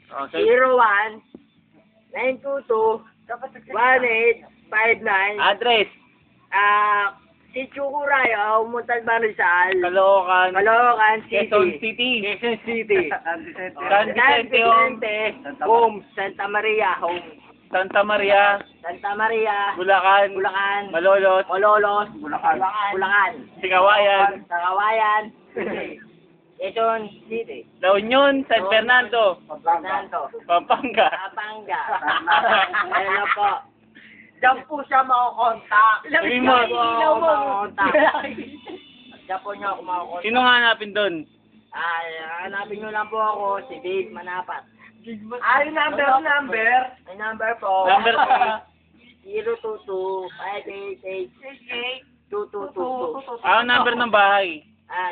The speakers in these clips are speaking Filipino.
Okay. 01-922-1859. Address. Si Chukurayo, Umuntag Marisal. Caloocan. Caloocan Quezon City. City. Quezon City. San Vicente Home. Home. Santa Maria Home. Santa Maria. Santa Maria. Bulacan. Bulacan. Malolos. Malolos. Bulacan. Bulacan. Sigawayan. Sakawayan. Quezon City. La Union. San Fernando. Santo. Pampanga. Pampanga. Ayun na po. Diyan po siya makukontak. Sabi mo. Ilaw mo. Diyan po niya ako makukontak. Sino nga hanapin doon? Hanapin niyo lang po ako, si Dave Manapat. Yung number. May number po. Number 022-588-2222. Ano number ng bahay?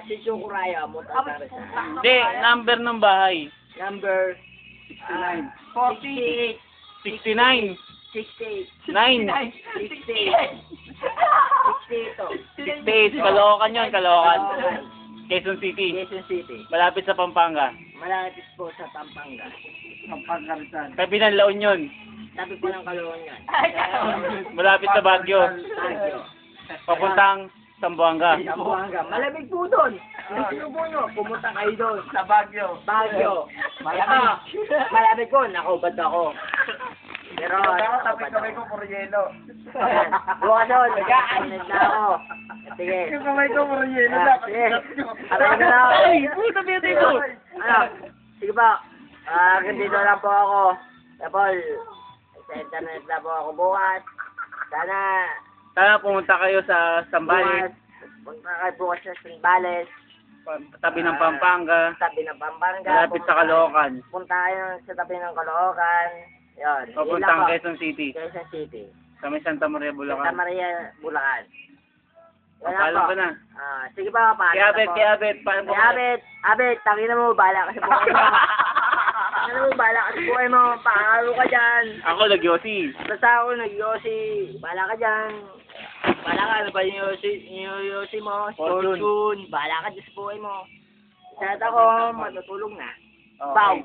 Si Chukurayo, Umuntag Marisal. Hindi, number ng bahay. Number 68. 69. 68. 9. 68. 68. Caloocan yun, Caloocan. Quezon City. Quezon City. Malapit sa Pampanga. Malapit po sa Pampanga. Tabi ng La Union. Sabi po ng Caloocan yan. Malapit sa Baguio. Baguio. Papuntang Zamboanga. Zamboanga. Malamig po doon. Sino po nyo? Pumunta kayo doon. Sa Baguio. Baguio. Malamig po. Nakubad ako. Pero, Tapos kamay ko puro yelo. bukas o, nag-aanit na ako. Sige. Yung kamay ko puro yelo. Sige. Aray na ako. Ay, puta ba dito? Ano? Sige pa. Dito lang po ako. Tapos, sa internet na po ako bukas. Sana pumunta kayo sa Sambales, Punta kayo bukas sa Sambales. tabi ng Pampanga, Tabi ng Pampanga. malapit sa Caloocan. Punta kayo sa tabi ng Caloocan. Yun. Papuntang Quezon City. Quezon City. Sa may Santa Maria, Santa Bulacan. Maria, Bulacan. Paalam ka na. Sige pa, paalam Kaya na po. Abet, paano Kaya Abet, tangina mo, bala kasi buhay mo. Tangina mo, bala kasi buhay mo. Paano ka dyan? Ako, nagyosi. Basta ako nag-yosi. Bala ka dyan. Bala ka, ano ba yung yosi mo? Fortune. Fortune. Bala ka dyan sa buhay mo. Isa ako, matutulog na. Okay. Bow.